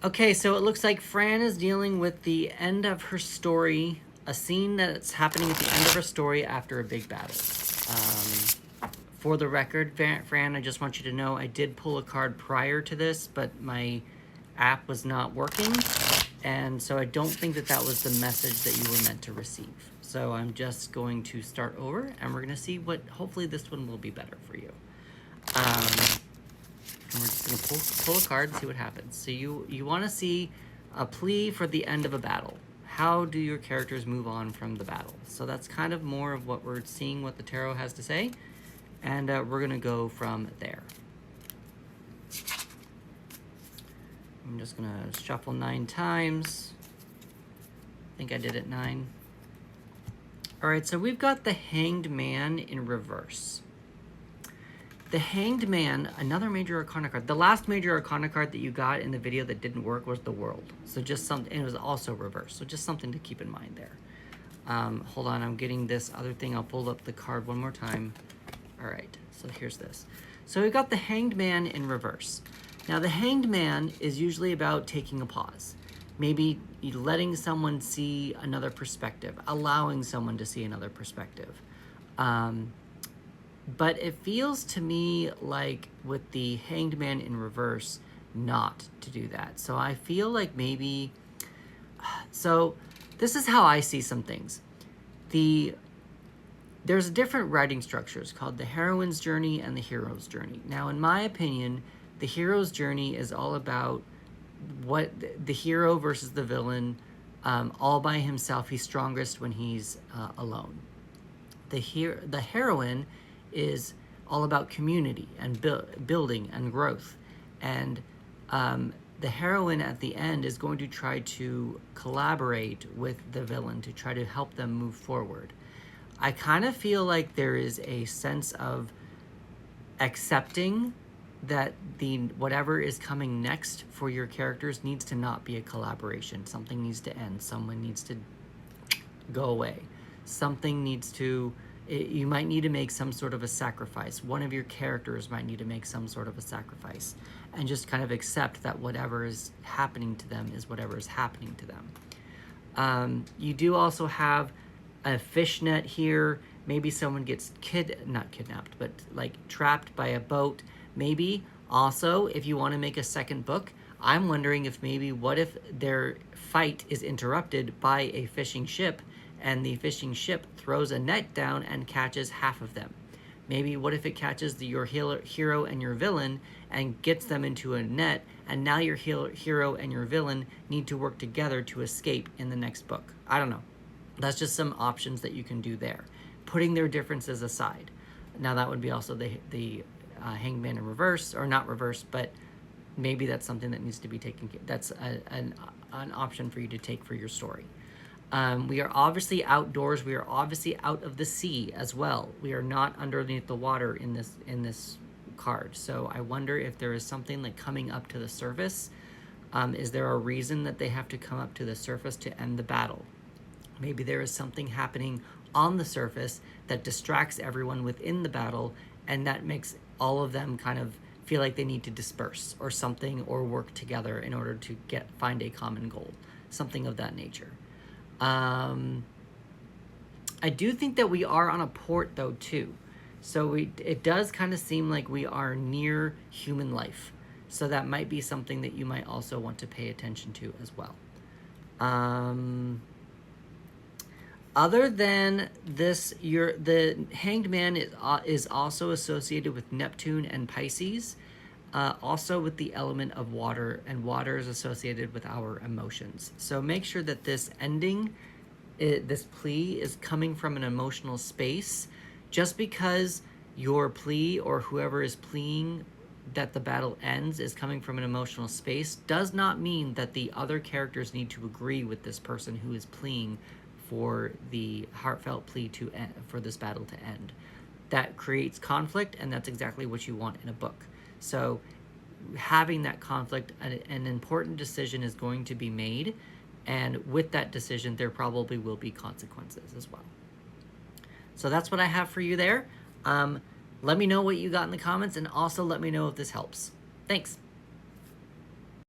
Okay, so it looks like Fran is dealing with the end of her story, a scene that's happening at the end of her story after a big battle. For the record, Fran, I just want you to know I did pull a card prior to this, but my app was not working, and so I don't think that that was the message that you were meant to receive. So I'm just going to start over, and we're going to see what, hopefully this one will be better for you. And we're just going to pull a card and see what happens. So you want to see a plea for the end of a battle. How do your characters move on from the battle? So that's kind of more of what we're seeing, what the tarot has to say. And we're going to go from there. I'm just going to shuffle 9 times. I think I did it 9. All right, so we've got the Hanged Man in reverse. The Hanged Man, another major arcana card. The last major arcana card that you got in the video that didn't work was the World. So just something, and it was also reversed. So just something to keep in mind there. Hold on, I'm getting this other thing. I'll pull up the card one more time. All right, so here's this. So we've got the Hanged Man in reverse. Now the Hanged Man is usually about taking a pause. Maybe letting someone see another perspective, allowing someone to see another perspective. But it feels to me like with the Hanged Man in reverse, not to do that. So I feel like maybe, so this is how I see some things. There's different writing structures called the heroine's journey and the hero's journey. Now, in my opinion, the hero's journey is all about what the hero versus the villain, all by himself. He's strongest when he's alone. The heroine is all about community and building and growth. And the heroine at the end is going to try to collaborate with the villain to try to help them move forward. I kind of feel like there is a sense of accepting that whatever is coming next for your characters needs to not be a collaboration. Something needs to end. Someone needs to go away. Something needs to, you might need to make some sort of a sacrifice. One of your characters might need to make some sort of a sacrifice, and just kind of accept that whatever is happening to them is whatever is happening to them. You do also have a fishnet here. Maybe someone gets not kidnapped, but like trapped by a boat. Maybe also, if you want to make a second book, I'm wondering if maybe what if their fight is interrupted by a fishing ship, and the fishing ship throws a net down and catches half of them. Maybe what if it catches your hero and your villain and gets them into a net, and now your hero and your villain need to work together to escape in the next book. I don't know. That's just some options that you can do there, putting their differences aside. Now that would be also the Hanged Man in reverse, or not reverse, but maybe that's something that needs to be taken. That's an option for you to take for your story. We are obviously outdoors. We are obviously out of the sea as well. We are not underneath the water in this card. So I wonder if there is something like coming up to the surface. Is there a reason that they have to come up to the surface to end the battle? Maybe there is something happening on the surface that distracts everyone within the battle, and that makes all of them kind of feel like they need to disperse or something, or work together in order to find a common goal, something of that nature. I do think that we are on a port though too, so it does kind of seem like we are near human life, so that might be something that you might also want to pay attention to as well. Other than this, the Hanged Man is also associated with Neptune and Pisces, also with the element of water, and water is associated with our emotions. So make sure that this ending, this plea is coming from an emotional space. Just because your plea or whoever is pleading that the battle ends is coming from an emotional space does not mean that the other characters need to agree with this person who is pleading for the heartfelt plea to end, for this battle to end. That creates conflict, and that's exactly what you want in a book. So having that conflict, an important decision is going to be made, and with that decision there probably will be consequences as well. So that's what I have for you there. Let me know what you got in the comments, and also let me know if this helps. Thanks.